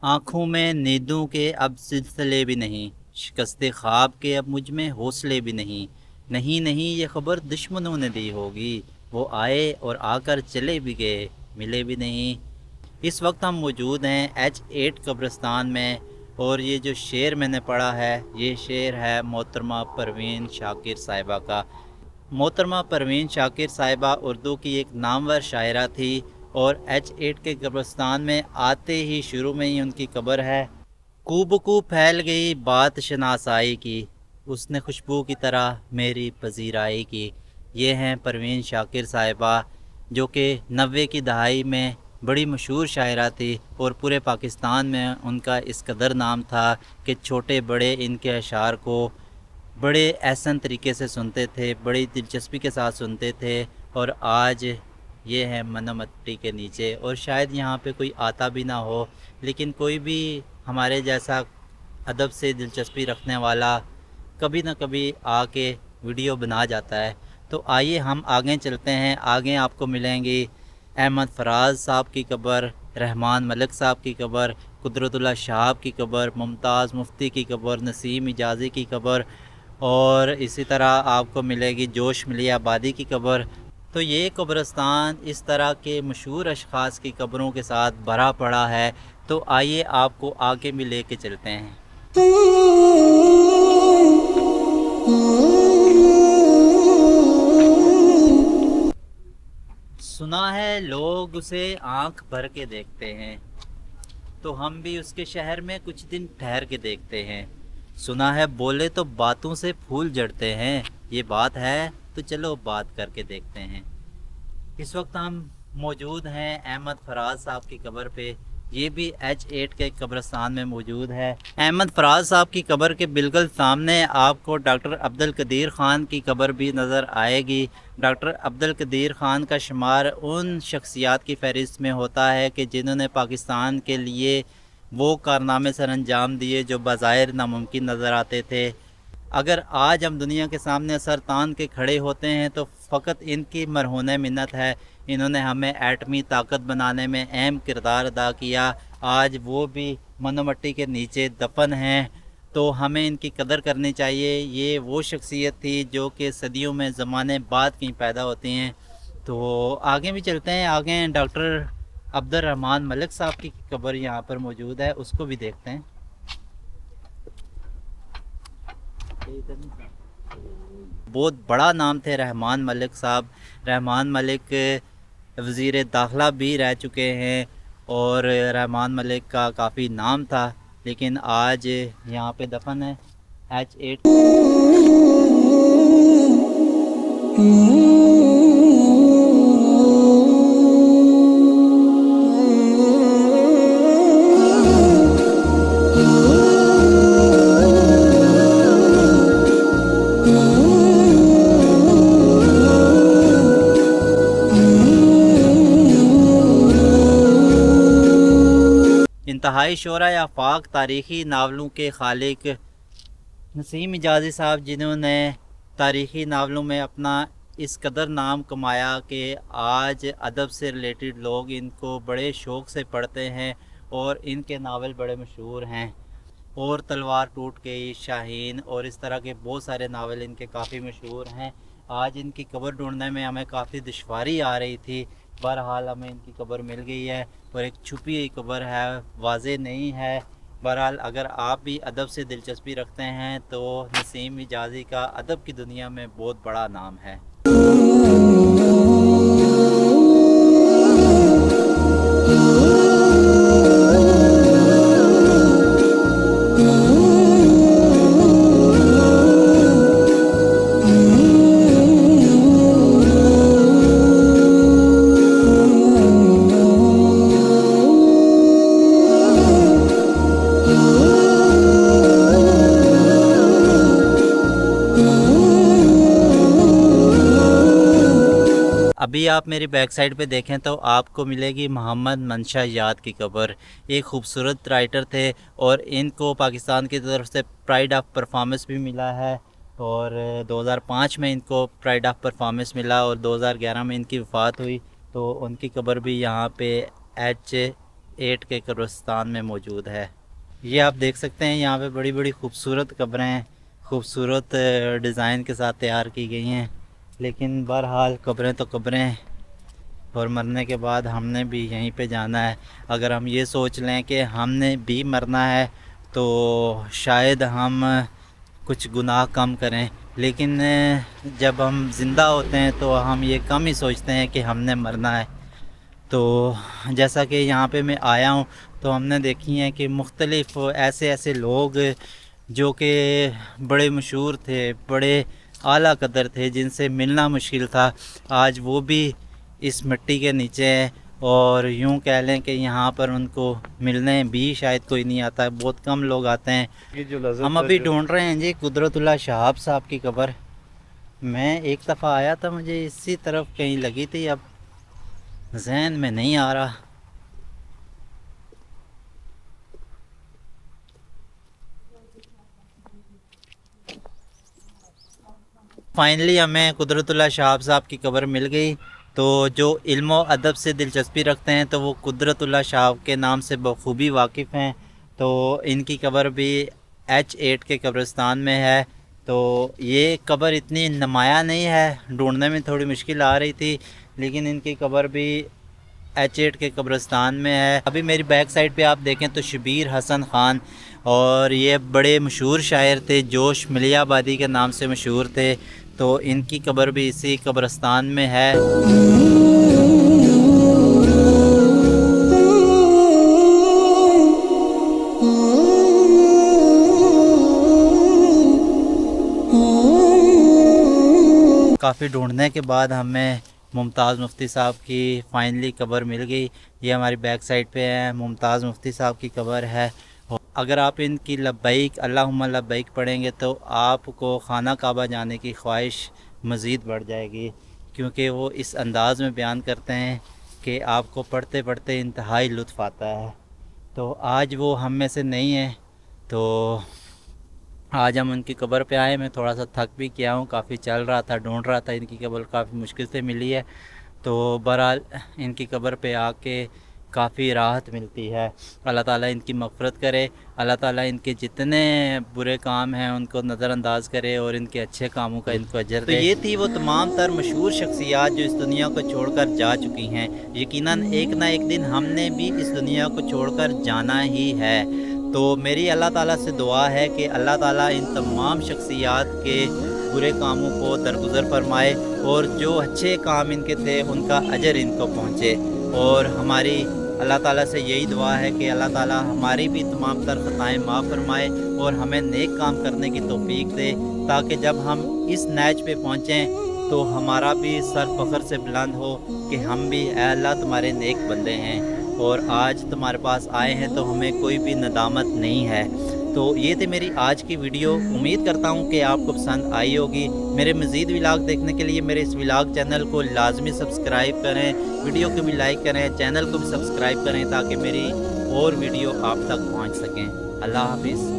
आँखों में नींदों के अब सिलसिले भी नहीं, शिकस्ते ख्वाब के अब मुझ में हौसले भी नहीं। नहीं नहीं ये ख़बर दुश्मनों ने दी होगी, वो आए और आकर चले भी गए, मिले भी नहीं। इस वक्त हम मौजूद हैं H8 कब्रिस्तान में, और ये जो शेर मैंने पढ़ा है, ये शेर है मोहतरमा परवीन शाकिर साहिबा का। मोहतरमा परवीन शाकिर साहिबा उर्दू की एक नामवर शायरा थी, और H8 के कब्रिस्तान में आते ही शुरू में ही उनकी कब्र है। कूबकू फैल गई बात शनासाई की, उसने खुशबू की तरह मेरी पजीराई की। ये हैं परवीन शाकिर साहिबा, जो कि 90 की दहाई में बड़ी मशहूर शायरा थी, और पूरे पाकिस्तान में उनका इस कदर नाम था कि छोटे बड़े इनके अशार को बड़े एहसन तरीके से सुनते थे, बड़ी दिलचस्पी के साथ सुनते थे। और आज ये है मन्नमट्टी के नीचे, और शायद यहाँ पे कोई आता भी ना हो, लेकिन कोई भी हमारे जैसा अदब से दिलचस्पी रखने वाला कभी ना कभी आके वीडियो बना जाता है। तो आइए हम आगे चलते हैं। आगे आपको मिलेंगी अहमद फराज साहब की कब्र, रहमान मलिक साहब की कब्र, कुदरतुल्लाह शाहब की कब्र, मुमताज़ मुफ्ती की कब्र, नसीम इजाज़ी की कब्र, और इसी तरह आपको मिलेगी जोश मिलिया आबादी की कब्र। तो ये कब्रिस्तान इस तरह के मशहूर अशख़ास की कब्रों के साथ भरा पड़ा है। तो आइए आपको आगे भी लेके चलते हैं। सुना है लोग उसे आंख भर के देखते हैं, तो हम भी उसके शहर में कुछ दिन ठहर के देखते हैं। सुना है बोले तो बातों से फूल जड़ते हैं, ये बात है तो चलो बात करके देखते हैं। इस वक्त हम मौजूद हैं अहमद फराज साहब की कब्र पे। ये भी H8 के कब्रिस्तान में मौजूद है। अहमद फराज साहब की कब्र के बिल्कुल सामने आपको डॉक्टर अब्दुल कदीर ख़ान की कब्र भी नज़र आएगी। डॉक्टर अब्दुल कदीर ख़ान का शुमार उन शख्सियात की फ़हरिस्त में होता है कि जिन्होंने पाकिस्तान के लिए वो कारनामे सर अंजाम दिए जो बज़ाहिर नामुमकिन नज़र आते थे। अगर आज हम दुनिया के सामने सर तान के खड़े होते हैं तो फ़कत इनकी मरहून मिन्नत है। इन्होंने हमें एटमी ताकत बनाने में अहम किरदार अदा किया। आज वो भी मन्नमट्टी के नीचे दफन हैं, तो हमें इनकी कदर करनी चाहिए। ये वो शख्सियत थी जो कि सदियों में ज़माने बाद कहीं पैदा होती हैं। तो आगे भी चलते हैं। आगे डॉक्टर अब्दुल रहमान मलिक साहब की कब्र यहाँ पर मौजूद है, उसको भी देखते हैं। बहुत बड़ा नाम थे रहमान मलिक साहब। रहमान मलिक वज़ीर दाखिला भी रह चुके हैं, और रहमान मलिक का काफ़ी नाम था, लेकिन आज यहाँ पे दफन है H8। इंतहाई शोरा आफाक तारीख़ी नावलों के खालिक नसीम इजाज़ी साहब, जिन्होंने तारीख़ी नावलों में अपना इस कदर नाम कमाया कि आज अदब से रिलेटेड लोग इनको बड़े शौक़ से पढ़ते हैं, और इनके नावल बड़े मशहूर हैं। और तलवार टूट गई, शाहीन, और इस तरह के बहुत सारे नावल इनके काफ़ी मशहूर हैं। आज इनकी कब्र ढूंढने में हमें काफ़ी दुश्वारी आ रही थी। बहरहाल हमें इनकी कब्र मिल गई है, और एक छुपी हुई कब्र है, वाज़े नहीं है। बहरहाल अगर आप भी अदब से दिलचस्पी रखते हैं तो नसीम इजाज़ी का अदब की दुनिया में बहुत बड़ा नाम है। अभी आप मेरी बैक साइड पे देखें तो आपको मिलेगी मोहम्मद मंशा याद की कब्र। एक खूबसूरत राइटर थे, और इनको पाकिस्तान की तरफ से प्राइड ऑफ परफॉर्मेंस भी मिला है, और 2005 में इनको प्राइड ऑफ परफॉर्मेंस मिला, और 2011 में इनकी वफ़ात हुई। तो उनकी कब्र भी यहाँ पे H8 के कब्रिस्तान में मौजूद है। ये आप देख सकते हैं यहाँ पे बड़ी बड़ी खूबसूरत कब्रें खूबसूरत डिज़ाइन के साथ तैयार की गई हैं, लेकिन बहरहाल कब्रें तो कब्रें हैं और मरने के बाद हमने भी यहीं पे जाना है। अगर हम ये सोच लें कि हमने भी मरना है तो शायद हम कुछ गुनाह कम करें, लेकिन जब हम ज़िंदा होते हैं तो हम ये कम ही सोचते हैं कि हमने मरना है। तो जैसा कि यहाँ पे मैं आया हूँ तो हमने देखी हैं कि मुख्तलिफ़ ऐसे ऐसे लोग जो कि बड़े मशहूर थे, बड़े आला कदर थे, जिनसे मिलना मुश्किल था, आज वो भी इस मिट्टी के नीचे है। और यूँ कह लें कि यहाँ पर उनको मिलने भी शायद कोई नहीं आता है, बहुत कम लोग आते हैं। ये जो हम अभी ढूंढ रहे हैं जी कुदरतुल्लाह शहाब साहब की कब्र। मैं एक दफ़ा आया था, मुझे इसी तरफ कहीं लगी थी, अब जहन में नहीं आ रहा। फाइनली हमें कुदरतुल्लाह शहाब साहब की कब्र मिल गई। तो जो इल्म और अदब से दिलचस्पी रखते हैं तो वो कुदरतुल्लाह शहाब के नाम से बखूबी वाकिफ़ हैं। तो इनकी कब्र भी H8 के कब्रिस्तान में है। तो ये कब्र इतनी नुमाया नहीं है, ढूंढने में थोड़ी मुश्किल आ रही थी, लेकिन इनकी कब्र भी H8 के कब्रिस्तान में है। अभी मेरी बैक साइड पे आप देखें तो शबीर हसन ख़ान, और ये बड़े मशहूर शायर थे, जोश मलियाबादी के नाम से मशहूर थे। तो इनकी कब्र भी इसी कब्रिस्तान में है। काफ़ी ढूंढने के बाद हमें मुमताज़ मुफ्ती साहब की फ़ाइनली कब्र मिल गई। ये हमारी बैक साइड पे है, मुमताज़ मुफ्ती साहब की कब्र है। अगर आप इनकी लब्बैक अल्लाहुम्मा लब्बैक पढ़ेंगे तो आपको खाना काबा जाने की ख्वाहिश मज़ीद बढ़ जाएगी, क्योंकि वो इस अंदाज़ में बयान करते हैं कि आपको पढ़ते पढ़ते इंतहाई लुत्फ़ आता है। तो आज वो हम में से नहीं है, तो आज हम उनकी कब्र पे आए। मैं थोड़ा सा थक भी किया हूँ, काफ़ी चल रहा था, ढूंढ रहा था, इनकी कब्र काफ़ी मुश्किल से मिली है। तो बहरहाल इनकी कब्र पे आके काफ़ी राहत मिलती है। अल्लाह ताला इनकी मग़फ़िरत करे, अल्लाह ताला इनके जितने बुरे काम हैं उनको नज़रअंदाज करे और इनके अच्छे कामों का इनको अजर दे। तो ये थी वो तमाम तर मशहूर शख्सियात जो इस दुनिया को छोड़कर जा चुकी हैं। यकीनन एक ना एक दिन हमने भी इस दुनिया को छोड़कर जाना ही है। तो मेरी अल्लाह ताला से दुआ है कि अल्लाह ताला इन तमाम शख्सियात के बुरे कामों को दरगुज़र फरमाए और जो अच्छे काम इनके थे उनका अजर इनको पहुँचे। और हमारी अल्लाह ताला से यही दुआ है कि अल्लाह ताला हमारी भी तमाम तर ख़ताएँ माफ़ फरमाए और हमें नेक काम करने की तौफ़ीक दे, ताकि जब हम इस नैज पे पहुँचें तो हमारा भी सर फ़ख्र से बुलंद हो कि हम भी ऐ अल्लाह तुम्हारे नेक बंदे हैं और आज तुम्हारे पास आए हैं, तो हमें कोई भी नदामत नहीं है। तो ये थी मेरी आज की वीडियो। उम्मीद करता हूँ कि आपको पसंद आई होगी। मेरे मज़ीद व्लॉग देखने के लिए मेरे इस व्लॉग चैनल को लाजमी सब्सक्राइब करें, वीडियो को भी लाइक करें, चैनल को भी सब्सक्राइब करें, ताकि मेरी और वीडियो आप तक पहुँच सकें। अल्लाह हाफिज़।